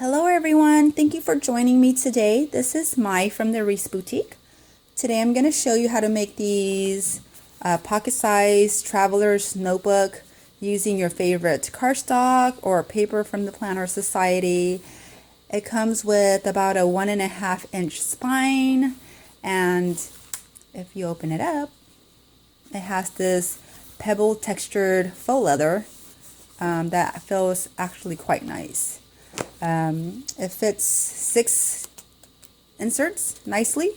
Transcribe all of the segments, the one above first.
Hello everyone, thank you for joining me today. This is Mai from the Reese Boutique. Today I'm going to show you how to make these pocket-sized traveler's notebook using your favorite cardstock or paper from the Planner Society. It comes with about a 1.5-inch spine, and if you open it up, it has this pebble textured faux leather that feels actually quite nice. It fits 6 inserts nicely,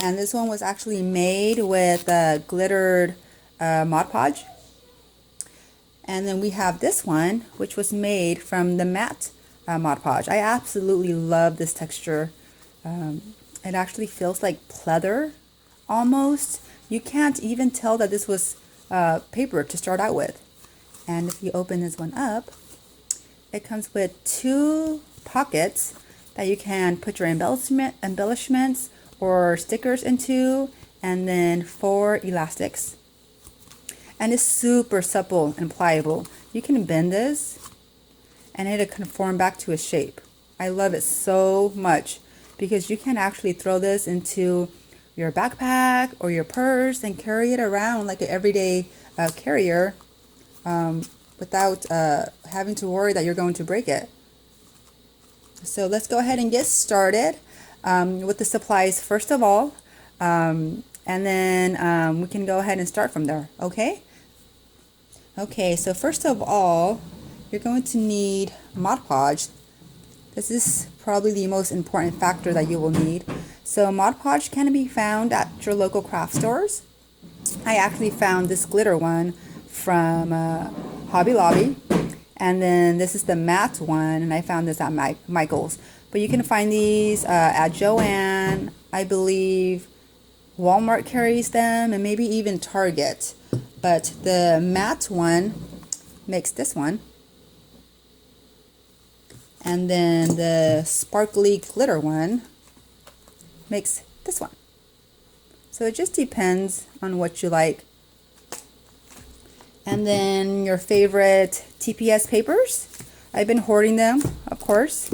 and this one was actually made with glittered Mod Podge. And then we have this one, which was made from the matte Mod Podge. I absolutely love this texture. It actually feels like pleather almost. You can't even tell that this was paper to start out with. And if you open this one up, it comes with 2 pockets that you can put your embellishments or stickers into, and then 4 elastics. And it's super supple and pliable. You can bend this and it'll conform back to a shape. I love it so much because you can actually throw this into your backpack or your purse and carry it around like an everyday carrier without having to worry that you're going to break it. So let's go ahead and get started with the supplies first of all, and then we can go ahead and start from there. Okay, so first of all, you're going to need Mod Podge. This is probably the most important factor that you will need. So Mod Podge can be found at your local craft stores. I actually found this glitter one from Hobby Lobby, and then this is the matte one, and I found this at Michael's. But you can find these at Joann, I believe Walmart carries them, and maybe even Target. But the matte one makes this one, and then the sparkly glitter one makes this one. So it just depends on what you like. And then your favorite TPS papers. I've been hoarding them, of course.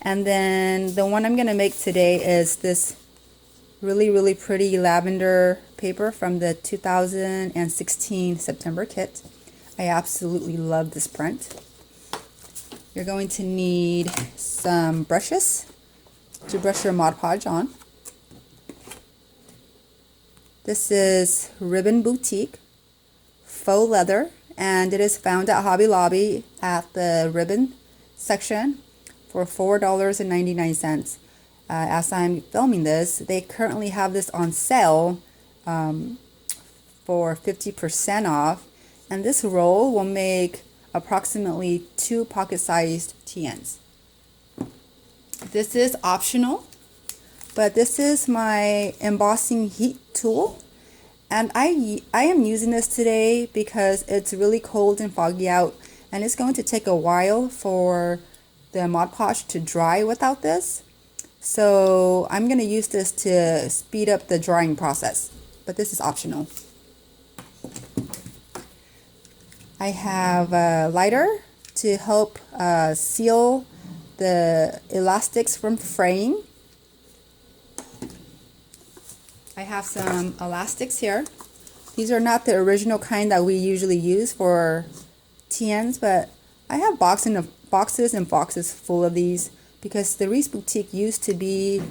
And then the one I'm going to make today is this really pretty lavender paper from the 2016 September kit. I absolutely love this print. You're going to need some brushes to brush your Mod Podge on. This is Ribbon Boutique faux leather, and it is found at Hobby Lobby at the ribbon section for $4.99. As I'm filming this, they currently have this on sale for 50% off, and this roll will make approximately 2 pocket-sized TNs. This is optional, but this is my embossing heat tool, and I am using this today because it's really cold and foggy out, and it's going to take a while for the Mod Podge to dry without this. So I'm going to use this to speed up the drying process, but this is optional. I have a lighter to help seal the elastics from fraying. I have some elastics here. These are not the original kind that we usually use for TNs, but I have boxes and boxes full of these because the Reese Boutique used to be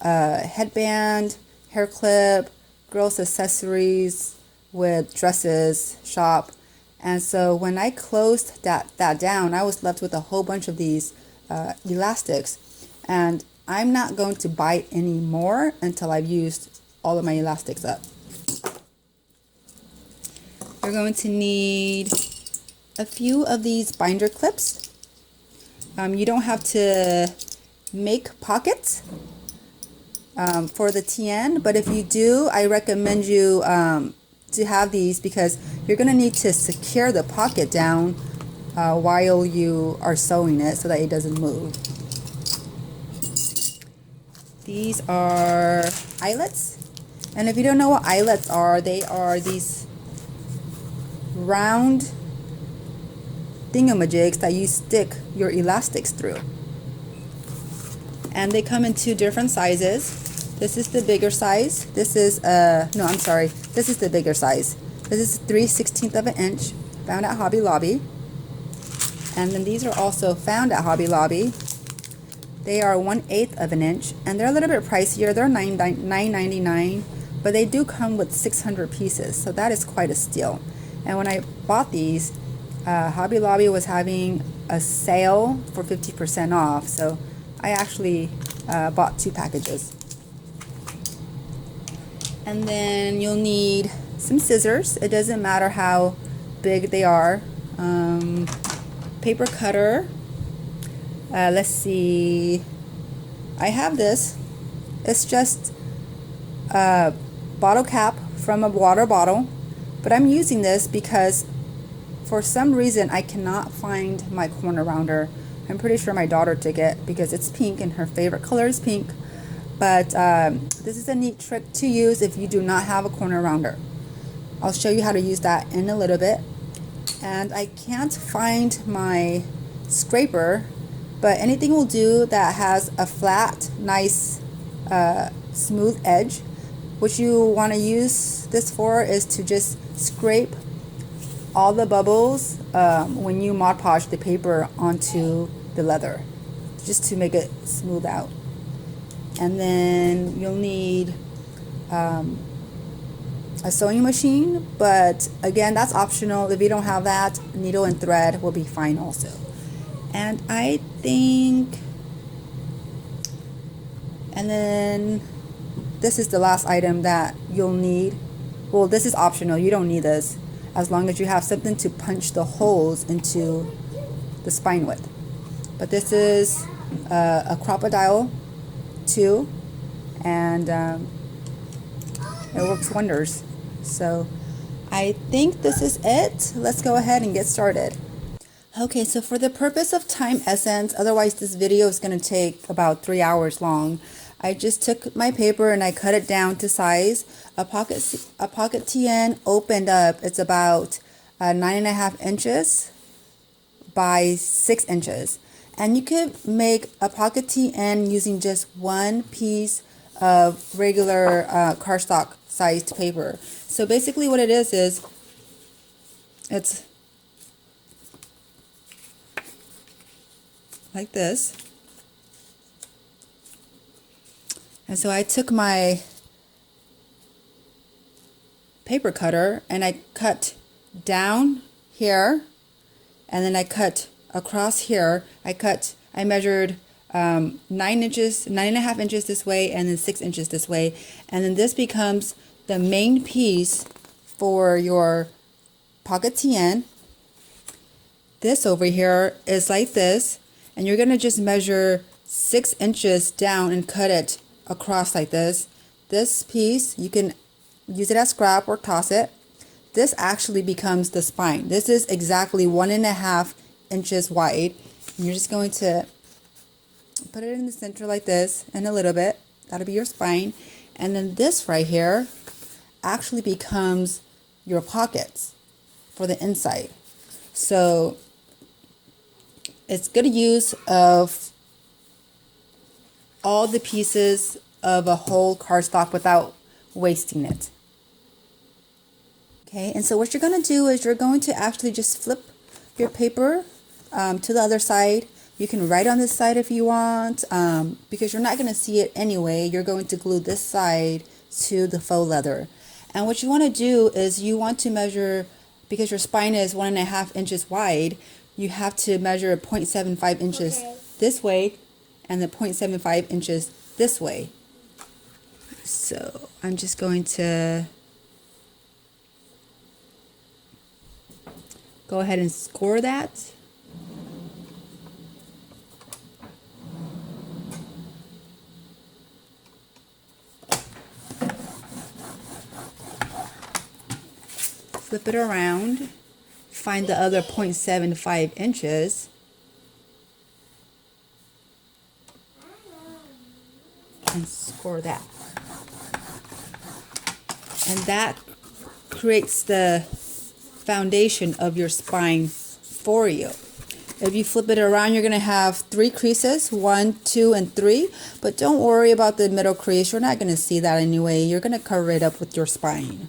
a headband, hair clip, girls' accessories with dresses shop. And so when I closed that down, I was left with a whole bunch of these elastics. And I'm not going to buy any more until I've used all of my elastics up. You're going to need a few of these binder clips. You don't have to make pockets for the TN, but if you do, I recommend you to have these because you're going to need to secure the pocket down while you are sewing it so that it doesn't move. These are eyelets, and if you don't know what eyelets are, they are these round thingamajigs that you stick your elastics through. And they come in 2 different sizes. This is the bigger size. This is no, I'm sorry. This is the bigger size. This is 3/16 of an inch, found at Hobby Lobby. And then these are also found at Hobby Lobby. They are 1/8 of an inch, and they're a little bit pricier. They're $9.99, but they do come with 600 pieces, so that is quite a steal. And when I bought these, Hobby Lobby was having a sale for 50% off, so I actually bought 2 packages. And then you'll need some scissors. It doesn't matter how big they are. Paper cutter. Let's see. I have this. It's just a bottle cap from a water bottle, but I'm using this because for some reason I cannot find my corner rounder. I'm pretty sure my daughter took it because it's pink and her favorite color is pink. But this is a neat trick to use if you do not have a corner rounder. I'll show you how to use that in a little bit. And I can't find my scraper, but anything will do that has a flat, nice, smooth edge. What you want to use this for is to just scrape all the bubbles when you Mod Podge the paper onto the leather, just to make it smooth out. And then you'll need a sewing machine, but again, that's optional. If you don't have that, needle and thread will be fine also. And I think, and then this is the last item that you'll need. Well, this is optional. You don't need this as long as you have something to punch the holes into the spine with. But this is a crocodile too, and it works wonders. So I think this is it. Let's go ahead and get started. Okay, so for the purpose of time essence, otherwise this video is going to take about 3 hours long, I just took my paper and I cut it down to size. A pocket TN opened up, it's about 9.5 inches by 6 inches. And you could make a pocket TN using just one piece of regular cardstock sized paper. So basically what it is it's like this. And so I took my paper cutter and I cut down here, and then I cut across here. I measured 9.5 inches this way, and then 6 inches this way, and then this becomes the main piece for your pocket TN. This over here is like this, and you're gonna just measure 6 inches down and cut it across like this. This piece, you can use it as scrap or toss it. This actually becomes the spine. This is exactly 1.5 inches wide. And you're just going to put it in the center like this and a little bit. That'll be your spine. And then this right here actually becomes your pockets for the inside. So it's good use of all the pieces of a whole cardstock without wasting it. Okay, and so what you're going to do is you're going to actually just flip your paper to the other side. You can write on this side if you want, because you're not going to see it anyway. You're going to glue this side to the faux leather. And what you want to do is you want to measure, because your spine is 1.5 inches wide, you have to measure 0.75 inches this way and the 0.75 inches this way. So I'm just going to go ahead and score that. Flip it around, find the other 0.75 inches, and score that. And that creates the foundation of your spine for you. If you flip it around, you're going to have 3 creases, 1, 2, and 3. But don't worry about the middle crease. You're not going to see that anyway. You're going to cover it up with your spine.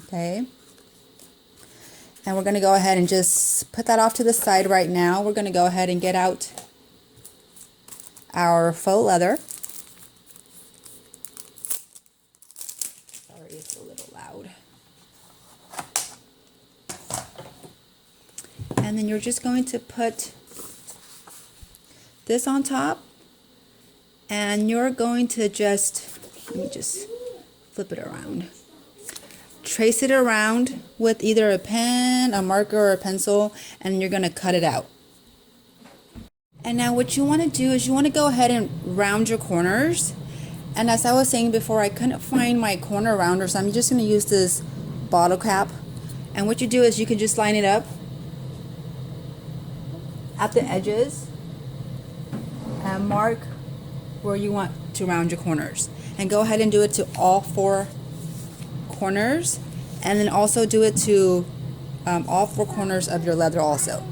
Okay. And we're going to go ahead and just put that off to the side right now. We're going to go ahead and get out our faux leather. Sorry, it's a little loud. And then you're just going to put this on top, and you're going to let me just flip it around. Trace it around with either a pen, a marker, or a pencil, and you're going to cut it out. And now what you want to do is you want to go ahead and round your corners. And as I was saying before, I couldn't find my corner rounder, so I'm just going to use this bottle cap. And what you do is you can just line it up at the edges and mark where you want to round your corners. And go ahead and do it to all 4 corners, and then also do it to all 4 corners of your leather also.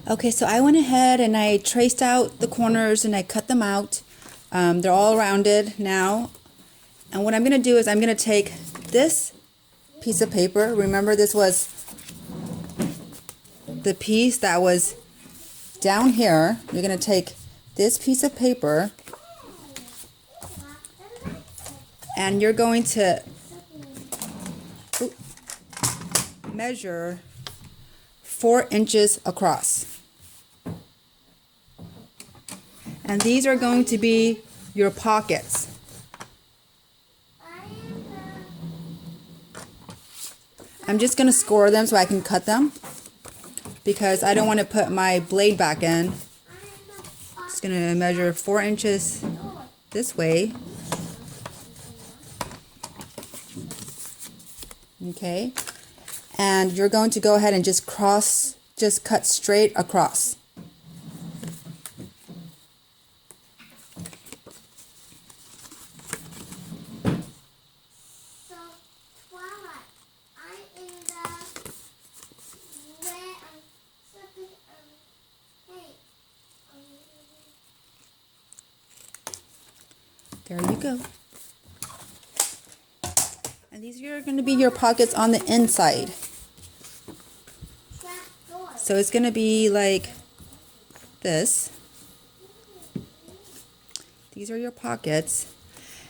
Okay, so I went ahead and I traced out the corners and I cut them out. They're all rounded now. And what I'm going to do is I'm going to take this piece of paper. Remember, this was the piece that was down here. You're going to take this piece of paper and you're going to measure 4 inches across. And these are going to be your pockets. I'm just going to score them so I can cut them, because I don't want to put my blade back in. Just going to measure 4 inches this way. Okay. And you're going to go ahead and just cut straight across. There you go. And these are going to be your pockets on the inside. So it's going to be like this. These are your pockets.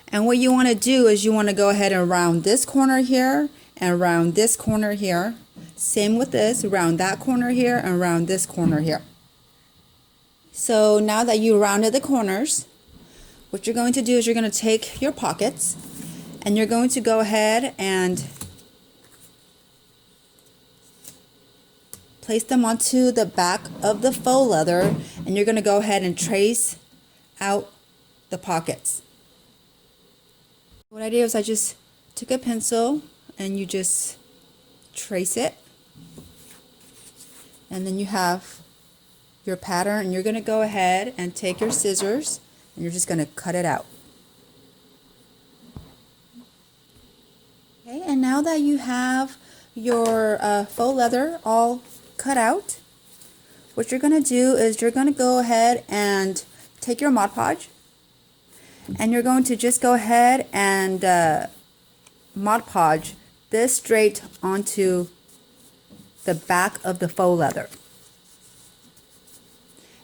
And what you want to do is you want to go ahead and round this corner here and round this corner here. Same with this, round that corner here and round this corner here. So now that you rounded the corners, what you're going to do is you're going to take your pockets and you're going to go ahead and place them onto the back of the faux leather, and you're going to go ahead and trace out the pockets. What I did was I just took a pencil and you just trace it, and then you have your pattern, and you're going to go ahead and take your scissors and you're just going to cut it out. Okay, and now that you have your faux leather all cut out, what you're going to do is you're going to go ahead and take your Mod Podge, and you're going to just go ahead and Mod Podge this straight onto the back of the faux leather.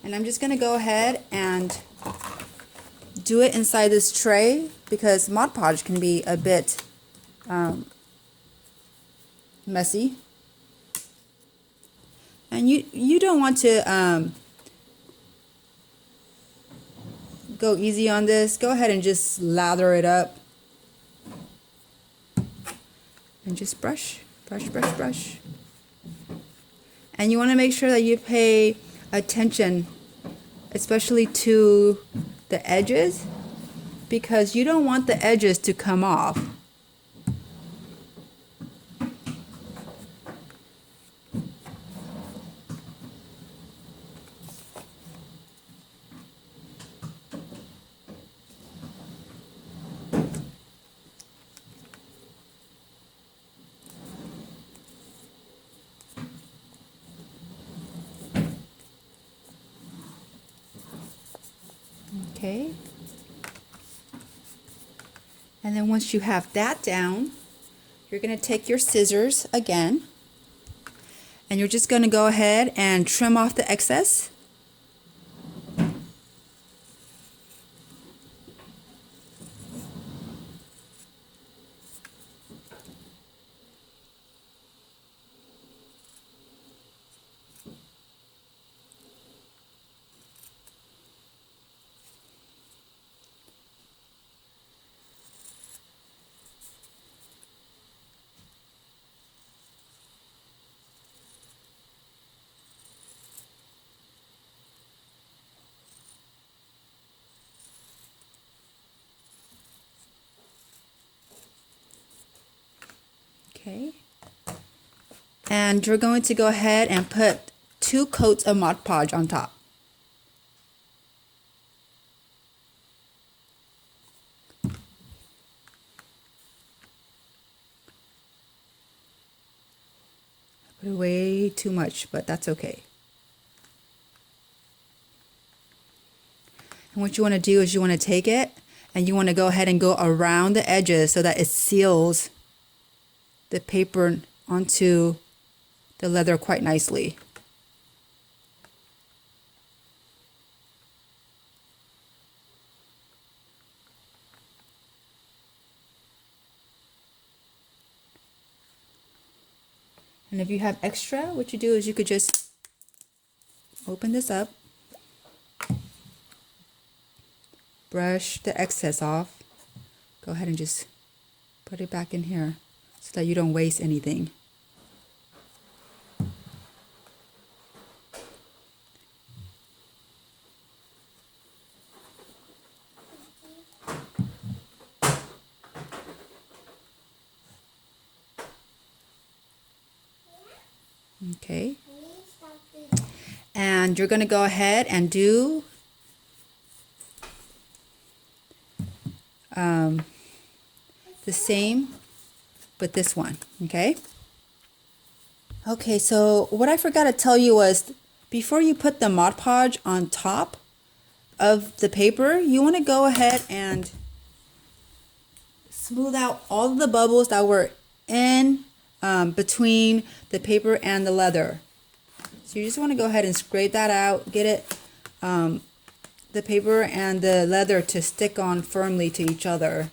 And I'm just going to go ahead and do it inside this tray, because Mod Podge can be a bit messy. And you don't want to go easy on this. Go ahead and just lather it up. And just brush, brush, brush, brush. And you want to make sure that you pay attention, especially to the edges, because you don't want the edges to come off. Okay. And then once you have that down, you're going to take your scissors again, and you're just going to go ahead and trim off the excess. Okay. And you're going to go ahead and put 2 coats of Mod Podge on top. I put way too much, but that's okay. And what you want to do is you want to take it and you want to go ahead and go around the edges so that it seals the paper onto the leather quite nicely. And if you have extra, what you do is you could just open this up, brush the excess off, go ahead and just put it back in here so that you don't waste anything. Okay. And you're going to go ahead and do the same with this one, okay? Okay, so what I forgot to tell you was before you put the Mod Podge on top of the paper, you want to go ahead and smooth out all of the bubbles that were in between the paper and the leather. So you just want to go ahead and scrape that out, get it, the paper and the leather to stick on firmly to each other.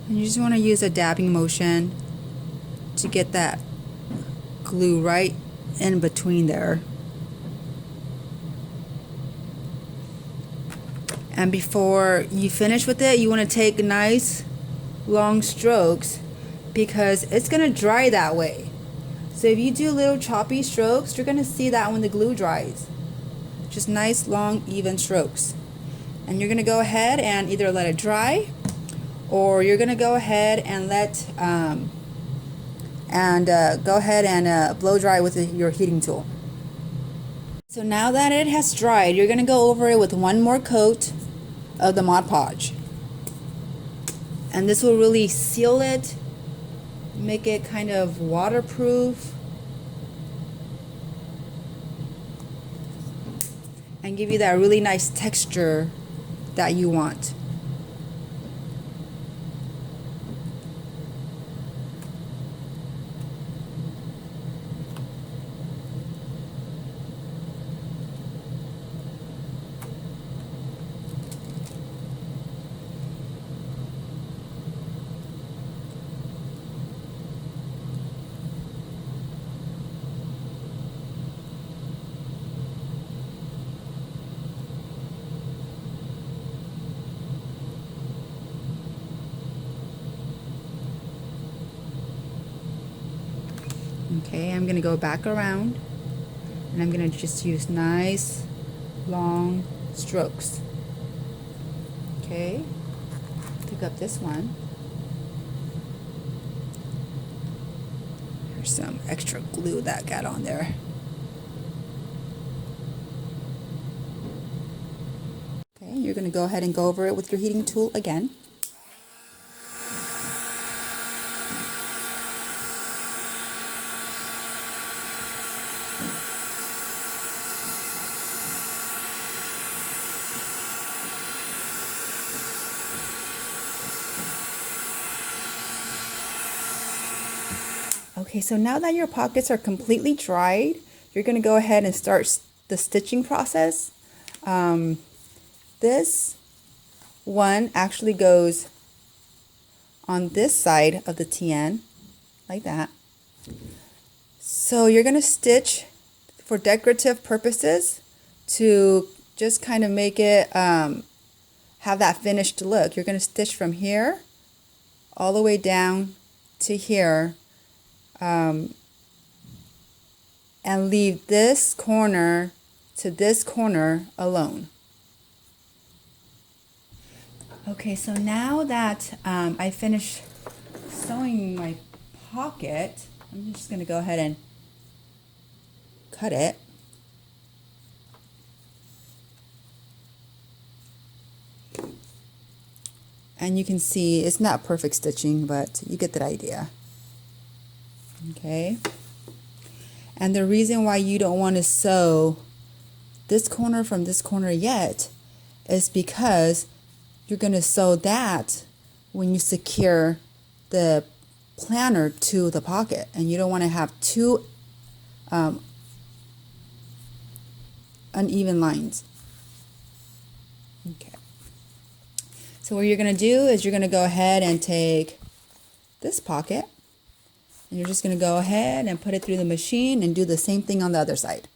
And you just want to use a dabbing motion to get that glue right in between there. And before you finish with it, you want to take nice long strokes because it's going to dry that way. So if you do little choppy strokes, you're going to see that when the glue dries. Just nice long even strokes. And you're going to go ahead and either let it dry, or you're going to go ahead and let go ahead and blow dry with your heating tool. So now that it has dried, you're going to go over it with one more coat of the Mod Podge. And this will really seal it, make it kind of waterproof, and give you that really nice texture that you want. Okay, I'm going to go back around and I'm going to just use nice long strokes. Okay, pick up this one. There's some extra glue that got on there. Okay, you're going to go ahead and go over it with your heating tool again. Okay, so now that your pockets are completely dried, you're going to go ahead and start the stitching process. This one actually goes on this side of the TN, like that. So you're going to stitch for decorative purposes to just kind of make it have that finished look. You're going to stitch from here all the way down to here. And leave this corner to this corner alone. Okay, so now that I finished sewing my pocket, I'm just going to go ahead and cut it. And you can see it's not perfect stitching, but you get the idea. Okay. And the reason why you don't want to sew this corner from this corner yet is because you're going to sew that when you secure the planner to the pocket, and you don't want to have two uneven lines. Okay. So what you're going to do is you're going to go ahead and take this pocket, and you're just going to go ahead and put it through the machine and do the same thing on the other side.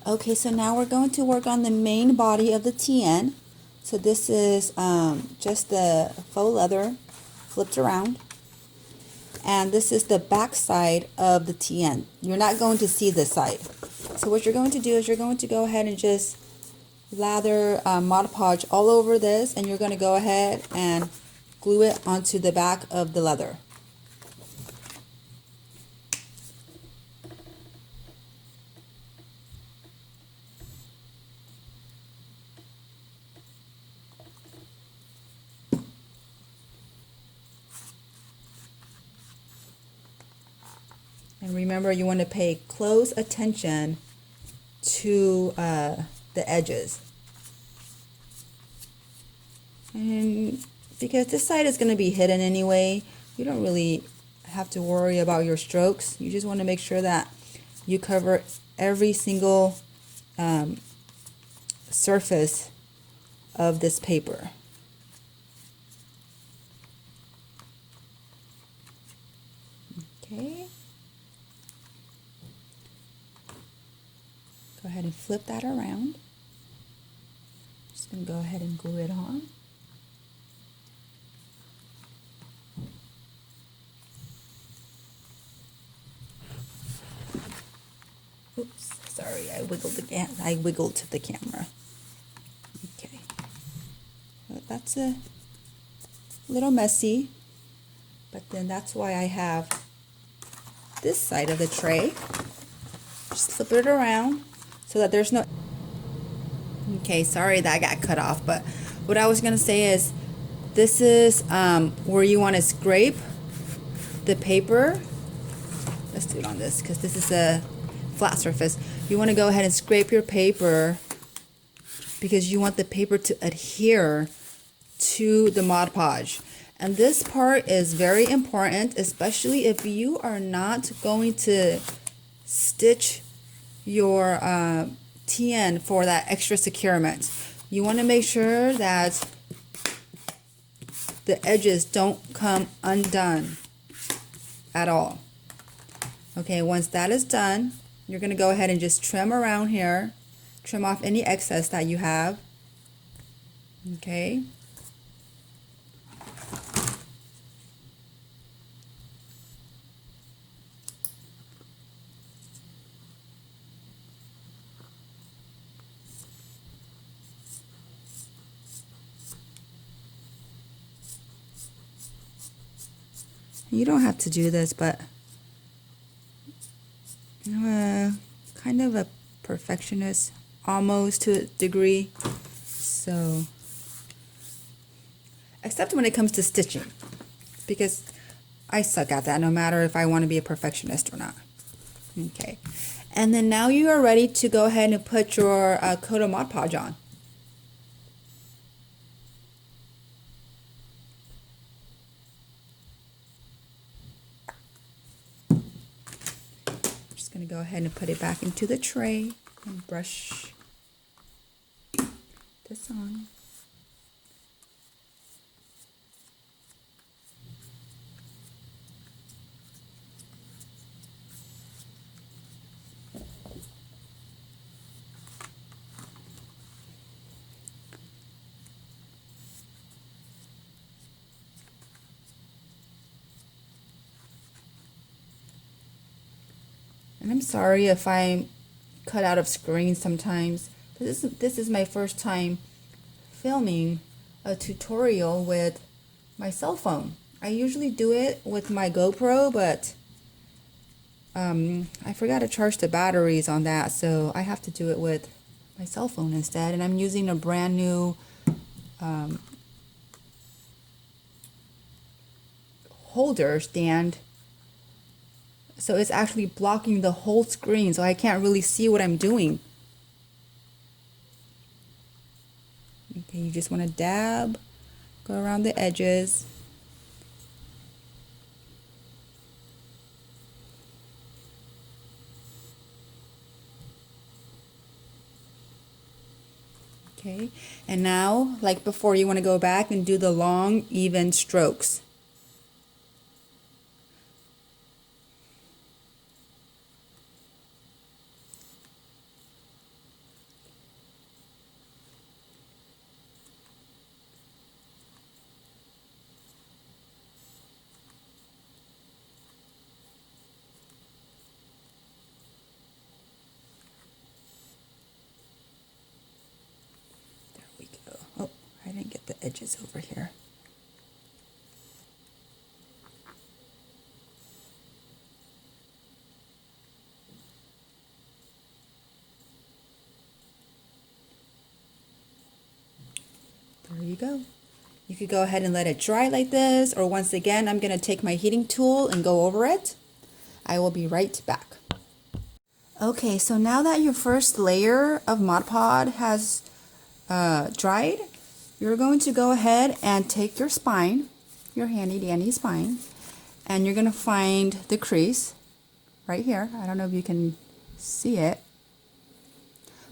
Okay, so now we're going to work on the main body of the TN. So this is just the faux leather flipped around. And this is the back side of the TN. You're not going to see this side. So what you're going to do is you're going to go ahead and just lather Mod Podge all over this, and you're going to go ahead and glue it onto the back of the leather. And remember, you want to pay close attention to the edges. And because this side is going to be hidden anyway, you don't really have to worry about your strokes. You just want to make sure that you cover every single surface of this paper. Okay. Go ahead and flip that around. Just going to go ahead and glue it on. Oops, sorry, I wiggled the camera. Okay. Well, that's a little messy, but then that's why I have this side of the tray. Just flip it around so that there's no... Okay, sorry that got cut off, but what I was going to say is this is where you want to scrape the paper. Let's do it on this because this is a flat surface. You want to go ahead and scrape your paper because you want the paper to adhere to the Mod Podge. And this part is very important, especially if you are not going to stitch your TN for that extra securement. You want to make sure that the edges don't come undone at all. Okay, once that is done, you're going to go ahead and just trim around here, trim off any excess that you have. Okay. You don't have to do this, but I'm kind of a perfectionist, almost to a degree. So, except when it comes to stitching, because I suck at that no matter if I want to be a perfectionist or not. Okay, and then now you are ready to go ahead and put your coat of Mod Podge on. Just going to go ahead and put it back into the tray and brush this on. And I'm sorry if I'm cut out of screen sometimes. This is my first time filming a tutorial with my cell phone. I usually do it with my GoPro, but I forgot to charge the batteries on that, so I have to do it with my cell phone instead. And I'm using a brand new holder stand. So it's actually blocking the whole screen, so I can't really see what I'm doing. Okay, you just want to dab, go around the edges. Okay, and now, like before, you want to go back and do the long, even strokes. Oh, I didn't get the edges over here. There you go. You could go ahead and let it dry like this, or once again, I'm going to take my heating tool and go over it. I will be right back. Okay, so now that your first layer of Mod Podge has dried, you're going to go ahead and take your spine, your handy dandy spine, and you're going to find the crease right here. I don't know if you can see it,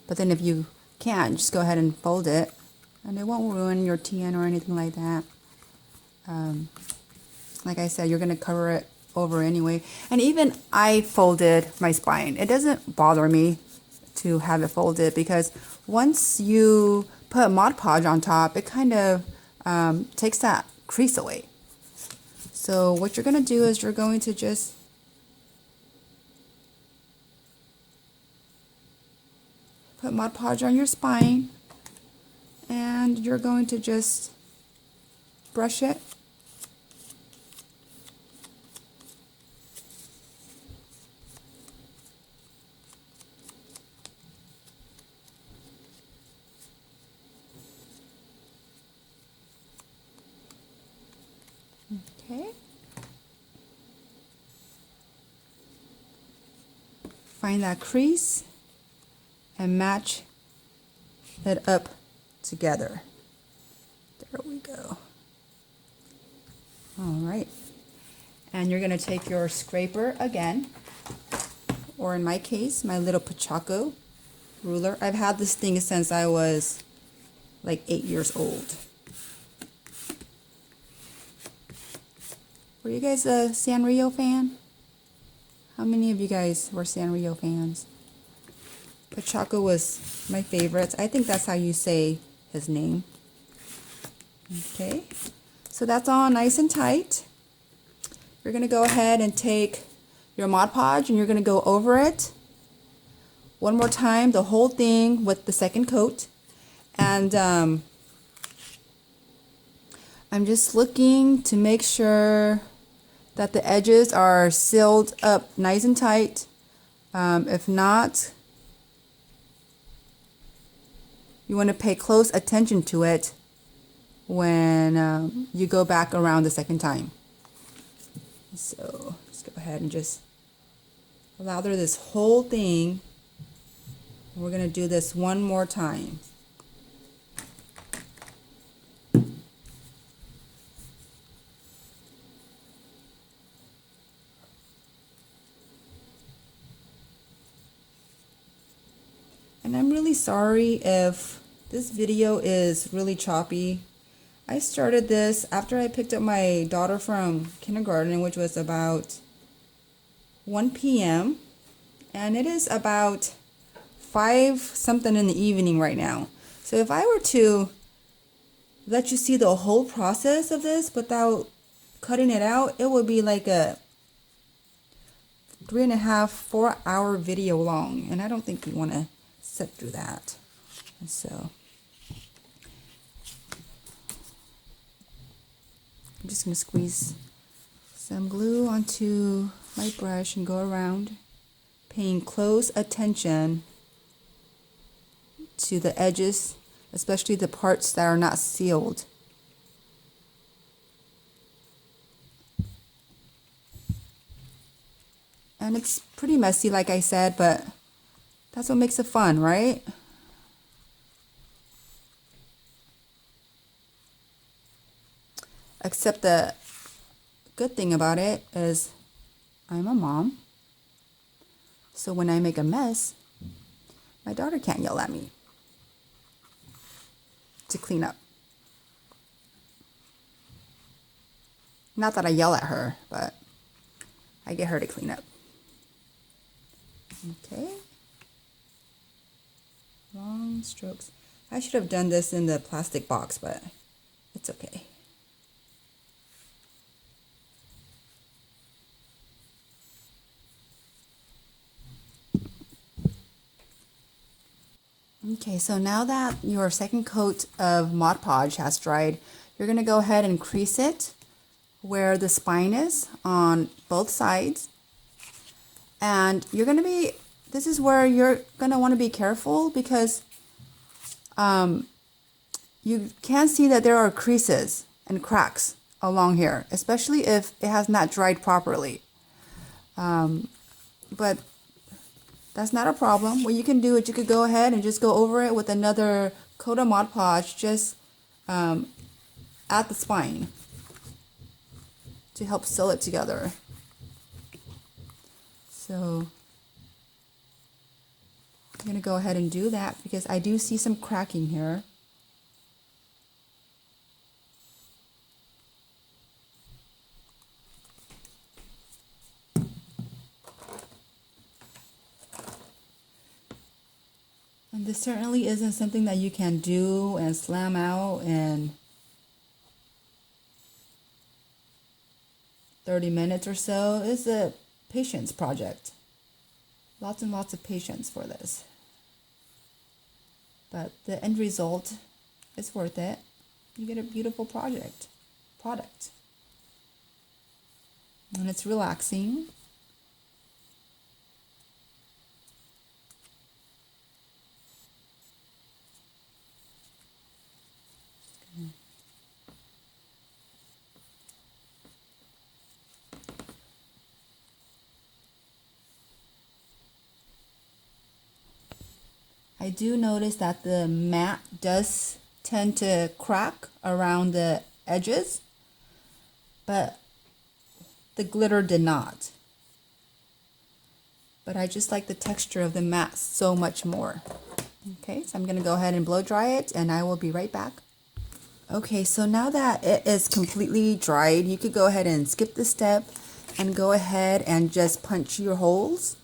but then if you can't, just go ahead and fold it, and it won't ruin your TN or anything like that. Like I said, you're going to cover it over anyway. And even I folded my spine. It doesn't bother me to have it folded, because once you put Mod Podge on top, it kind of takes that crease away. So what you're going to do is you're going to just put Mod Podge on your spine, and you're going to just brush it. Okay. Find that crease and match it up together. There we go. All right. And you're going to take your scraper again, or in my case, my little Pachaco ruler. I've had this thing since I was like 8 years old. Were you guys a Sanrio fan? How many of you guys were Sanrio fans? Pachaco was my favorite. I think that's how you say his name. Okay, so that's all nice and tight. You're going to go ahead and take your Mod Podge and you're going to go over it one more time, the whole thing with the second coat. And I'm just looking to make sure that the edges are sealed up nice and tight. If not, you want to pay close attention to it when you go back around the second time. So let's go ahead and just lather this whole thing. We're going to do this one more time. And I'm really sorry if this video is really choppy. I started this after I picked up my daughter from kindergarten, which was about 1 p.m. and it is about 5 something in the evening right now. So if I were to let you see the whole process of this without cutting it out, it would be like a 3.5-4 hour video long, and I don't think you want to sit through that. And so I'm just going to squeeze some glue onto my brush and go around, paying close attention to the edges, especially the parts that are not sealed. And it's pretty messy, like I said, but that's what makes it fun, right? Except the good thing about it is I'm a mom. So when I make a mess, my daughter can't yell at me to clean up. Not that I yell at her, but I get her to clean up. Okay. Long strokes. I should have done this in the plastic box, but it's okay. Okay, so now that your second coat of Mod Podge has dried, you're going to go ahead and crease it where the spine is on both sides. And you're going to be, this is where you're going to want to be careful because you can see that there are creases and cracks along here, especially if it has not dried properly. But that's not a problem. What you can do is you could go ahead and just go over it with another coat of Mod Podge just at the spine to help seal it together. So I'm going to go ahead and do that because I do see some cracking here. And this certainly isn't something that you can do and slam out in 30 minutes or so. It's a patience project. Lots and lots of patience for this. But the end result is worth it. You get a beautiful product. And it's relaxing. I do notice that the mat does tend to crack around the edges, but the glitter did not. But I just like the texture of the mat so much more. Okay, so I'm going to go ahead and blow dry it and I will be right back. Okay, so now that it is completely dried, you could go ahead and skip this step and go ahead and just punch your holes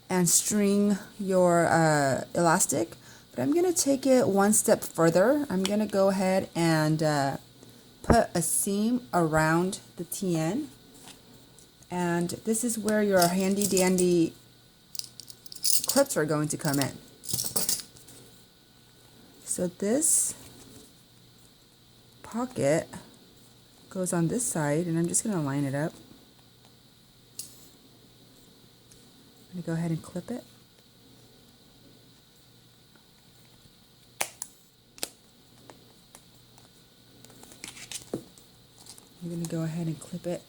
and string your elastic. But I'm going to take it one step further. I'm going to go ahead and put a seam around the TN. And this is where your handy dandy clips are going to come in. So this pocket goes on this side, and I'm just going to line it up. I'm going to go ahead and clip it. I'm going to go ahead and clip it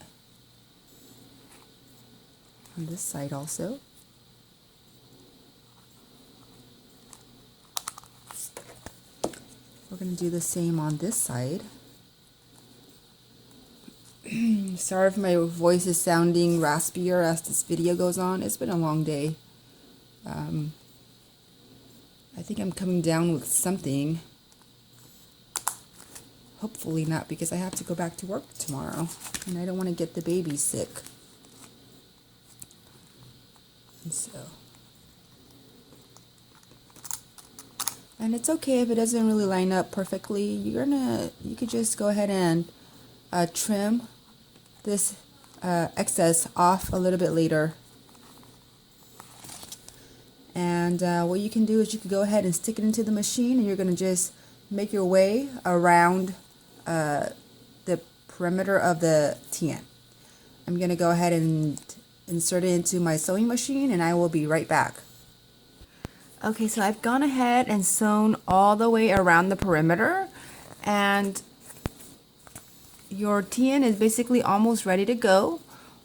on this side also. We're going to do the same on this side. Sorry if my voice is sounding raspier as this video goes on. It's been a long day. I think I'm coming down with something. Hopefully not, because I have to go back to work tomorrow and I don't want to get the baby sick. And it's okay if it doesn't really line up perfectly. You could just go ahead and trim this excess off a little bit later. And what you can do is you can go ahead and stick it into the machine, and you're going to just make your way around the perimeter of the TN. I'm going to go ahead and insert it into my sewing machine, and I will be right back. Okay, so I've gone ahead and sewn all the way around the perimeter, and your TN is basically almost ready to go.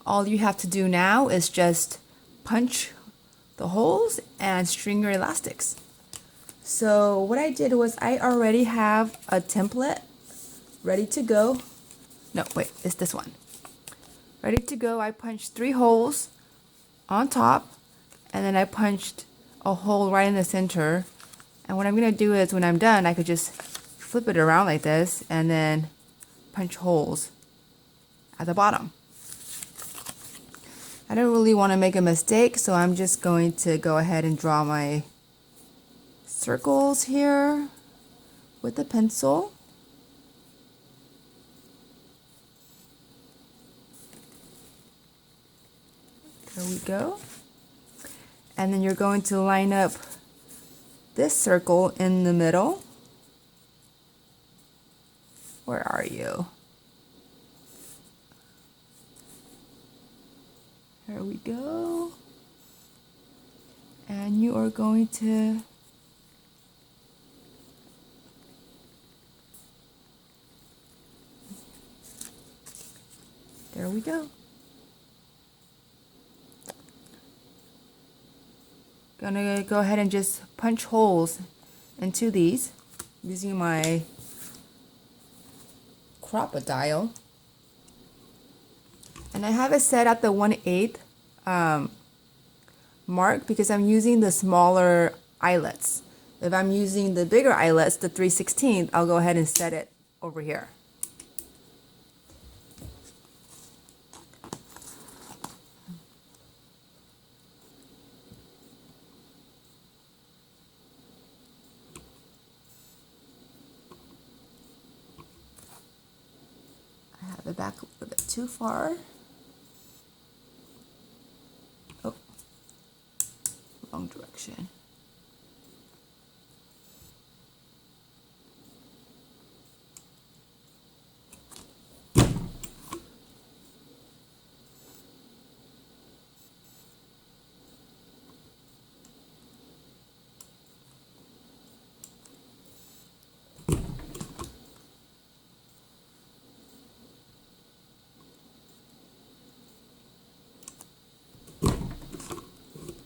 All you have to do now is just punch the holes and string your elastics. So what I did was I already have a template ready to go. No, wait, it's this one. Ready to go. I punched 3 holes on top, and then I punched a hole right in the center. And what I'm going to do is when I'm done, I could just flip it around like this and then punch holes at the bottom. I don't really want to make a mistake, so I'm just going to go ahead and draw my circles here with a pencil. There we go. And then you're going to line up this circle in the middle. Where are you? There we go. And you are going to there we go. Gonna go ahead and just punch holes into these using my crocodile. And I have it set at the 1/8 mark because I'm using the smaller eyelets. If I'm using the bigger eyelets, the 3/16, I'll go ahead and set it over here. I have it back a little bit too far. Oh, wrong direction.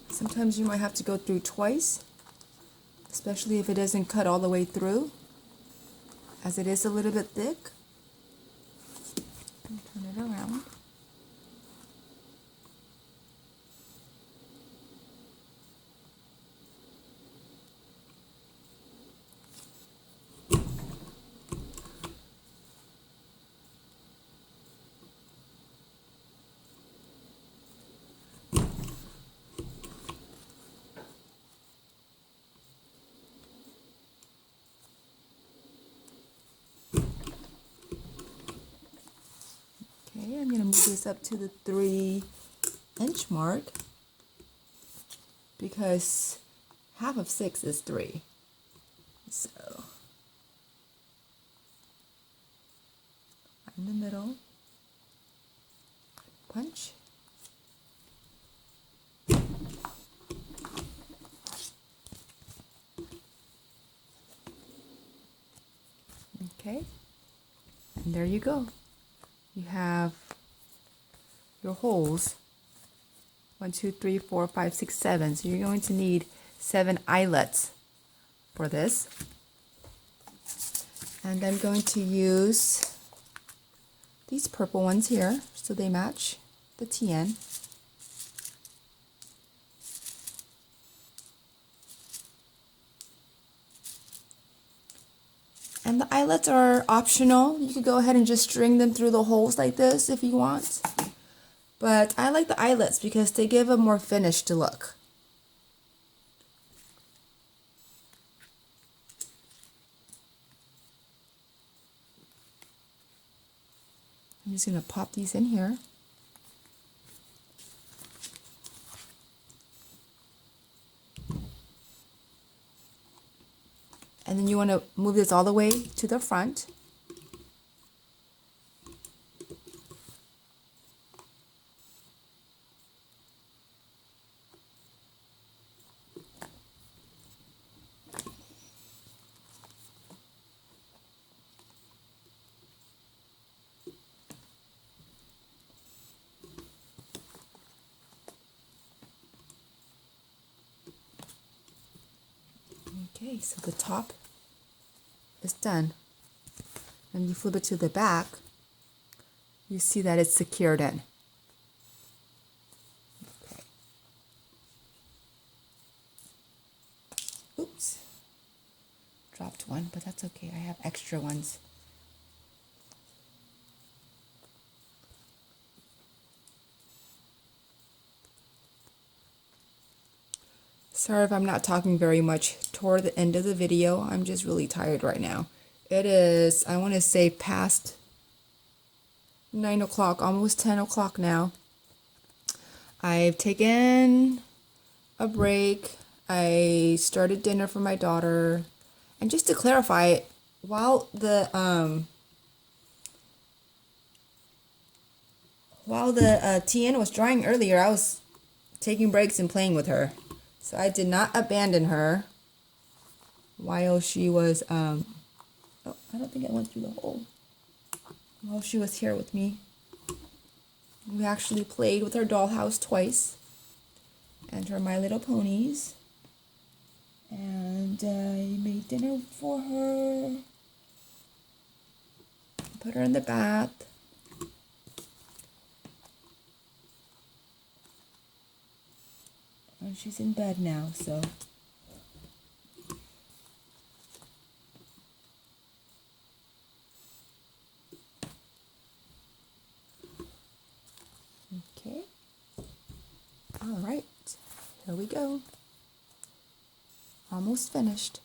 Sometimes you might have to go through twice, especially if it doesn't cut all the way through, as it is a little bit thick. Turn it around. Okay, I'm going to move this up to the 3-inch mark because half of 6 is 3. So, in the middle, punch. there you go. You have your holes. 1, 2, 3, 4, 5, 6, 7. So you're going to need 7 eyelets for this. And I'm going to use these purple ones here so they match the TN. And the eyelets are optional. You could go ahead and just string them through the holes like this if you want. But I like the eyelets because they give a more finished look. I'm just going to pop these in here. And then you want to move this all the way to the front. Okay, so the top is done. And you flip it to the back, you see that it's secured in. Okay. Oops. Dropped one, but that's okay. I have extra ones. Sorry if I'm not talking very much toward the end of the video. I'm just really tired right now. It is, I want to say, past 9 o'clock, almost 10 o'clock now. I've taken a break. I started dinner for my daughter. And just to clarify, while the TN was drying earlier, I was taking breaks and playing with her. So I did not abandon her while she was, oh, I don't think I went through the hole. While she was here with me. We actually played with her dollhouse twice. And her My Little Ponies. And I made dinner for her. Put her in the bath. And she's in bed now, so. Okay. All right. Here we go. Almost finished.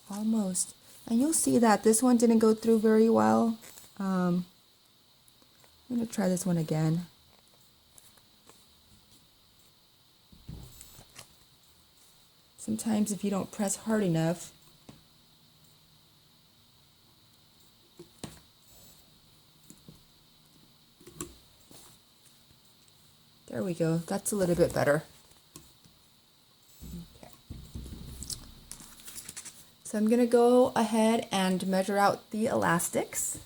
Almost. And you'll see that this one didn't go through very well. I'm going to try this one again. Sometimes if you don't press hard enough, there we go. That's a little bit better. Okay. So I'm going to go ahead and measure out the elastics.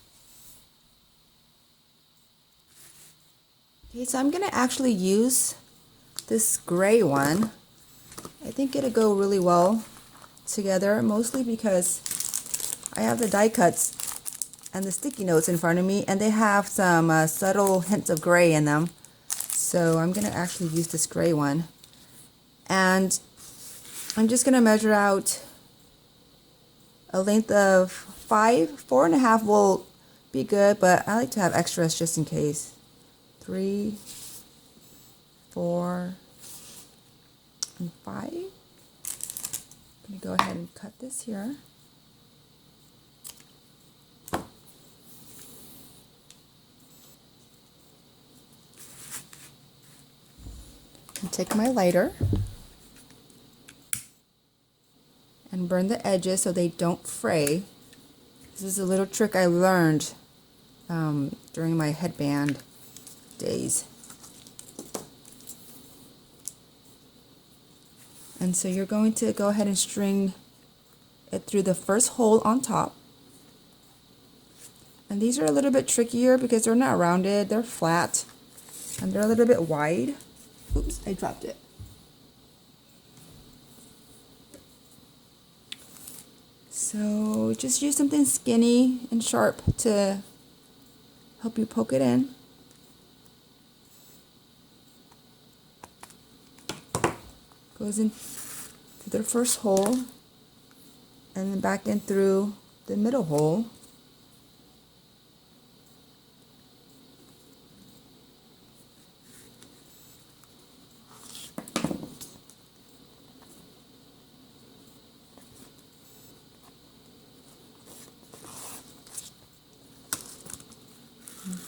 Okay, so I'm going to actually use this gray one. I think it'll go really well together, mostly because I have the die cuts and the sticky notes in front of me, and they have some subtle hints of gray in them. So I'm going to actually use this gray one. And I'm just going to measure out a length of 5. 4.5 will be good, but I like to have extras just in case. 3, 4, and 5. I'm going to go ahead and cut this here. And take my lighter and burn the edges so they don't fray. This is a little trick I learned during my headband days. And so you're going to go ahead and string it through the first hole on top. And these are a little bit trickier because they're not rounded, they're flat, and they're a little bit wide. Oops, I dropped it. So just use something skinny and sharp to help you poke it in. Goes in through the first hole and then back in through the middle hole.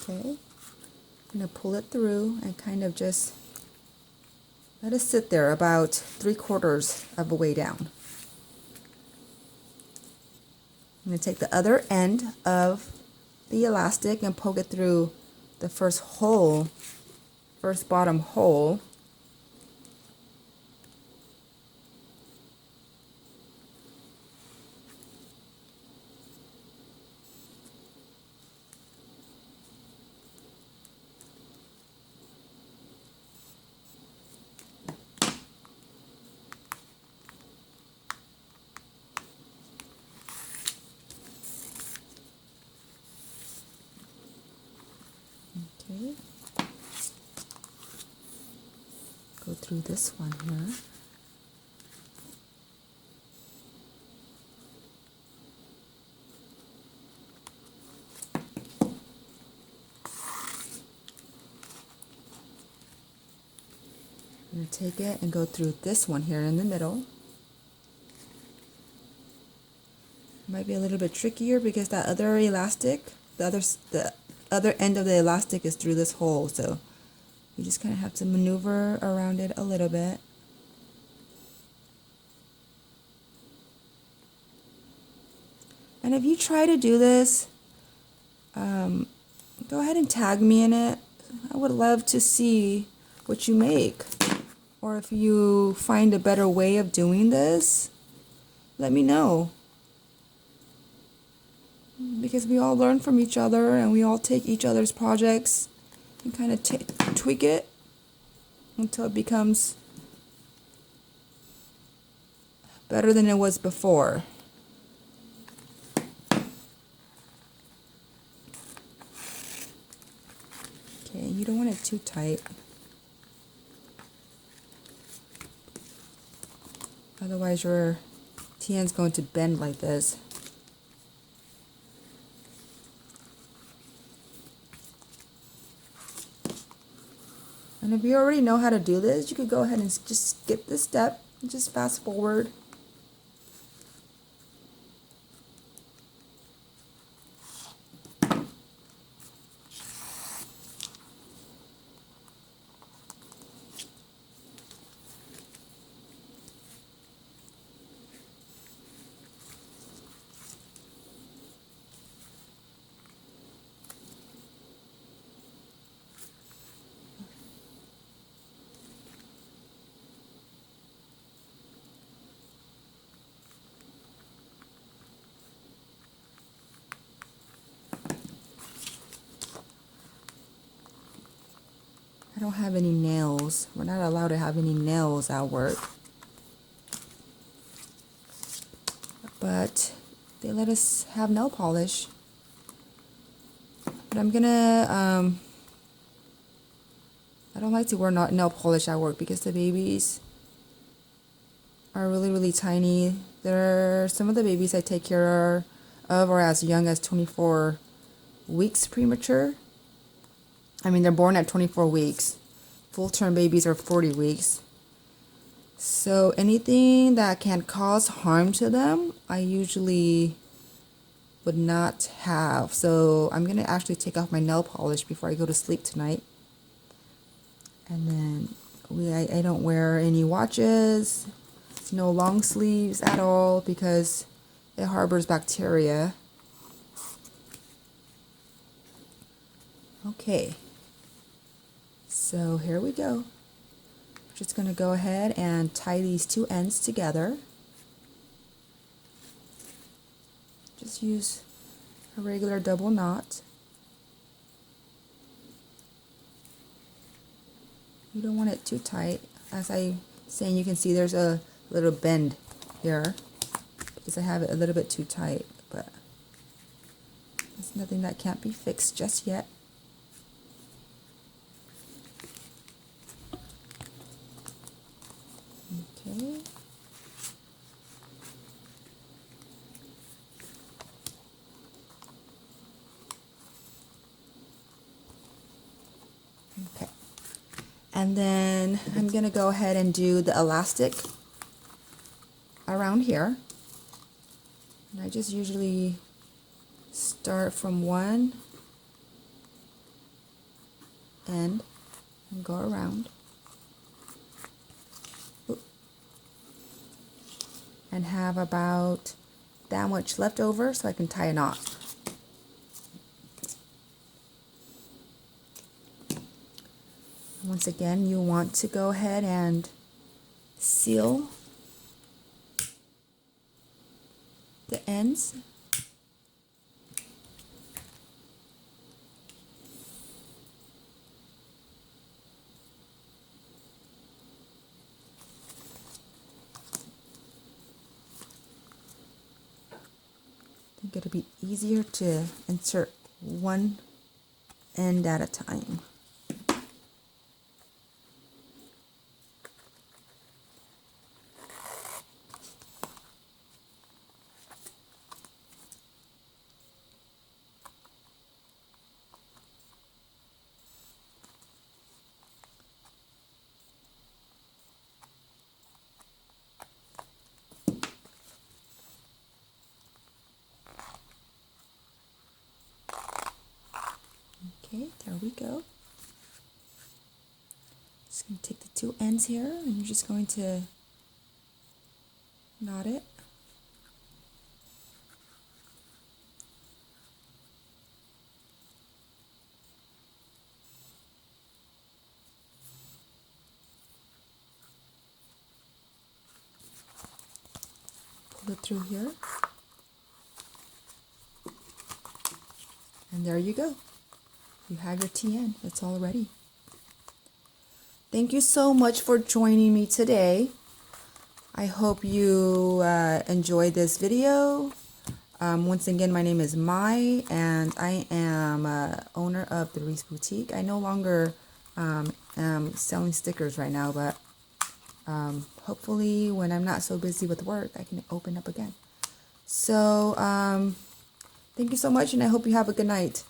Okay, I'm going to pull it through and kind of just let it sit there about 3/4 of the way down. I'm going to take the other end of the elastic and poke it through the first bottom hole. Okay. Go through this one here. I'm going to take it and go through this one here in the middle. Might be a little bit trickier because that other elastic, the other end of the elastic is through this hole, so you just kind of have to maneuver around it a little bit. And if you try to do this, go ahead and tag me in it. I would love to see what you make. Or if you find a better way of doing this, let me know. Because we all learn from each other and we all take each other's projects and kind of tweak it until it becomes better than it was before. Okay, you don't want it too tight. Otherwise your TN's going to bend like this. And if you already know how to do this, you could go ahead and just skip this step and just fast forward. I don't have any nails. We're not allowed to have any nails at work. But they let us have nail polish. But I'm gonna, I don't like to wear nail polish at work because the babies are really, really tiny. There are some of the babies I take care of are as young as 24 weeks premature. I mean, they're born at 24 weeks. Full-term babies are 40 weeks. So anything that can cause harm to them, I usually would not have. So I'm going to actually take off my nail polish before I go to sleep tonight. And then I don't wear any watches, no long sleeves at all because it harbors bacteria. Okay. So here we go. Just going to go ahead and tie these two ends together. Just use a regular double knot. You don't want it too tight. As I'm saying, you can see there's a little bend here because I have it a little bit too tight, but it's nothing that can't be fixed just yet. Okay. Okay. And then I'm going to go ahead and do the elastic around here. And I just usually start from one end and go around. And have about that much left over so I can tie a knot. Once again, you want to go ahead and seal the ends. I think it'll be easier to insert one end at a time. Okay, there we go. Just going to take the two ends here and you're just going to knot it. Pull it through here. And there you go. You have your TN. It's all ready. Thank you so much for joining me today. I hope you enjoyed this video. Once again, my name is Mai, and I am owner of the Reese Boutique. I no longer am selling stickers right now, but hopefully when I'm not so busy with work, I can open up again. So thank you so much, and I hope you have a good night.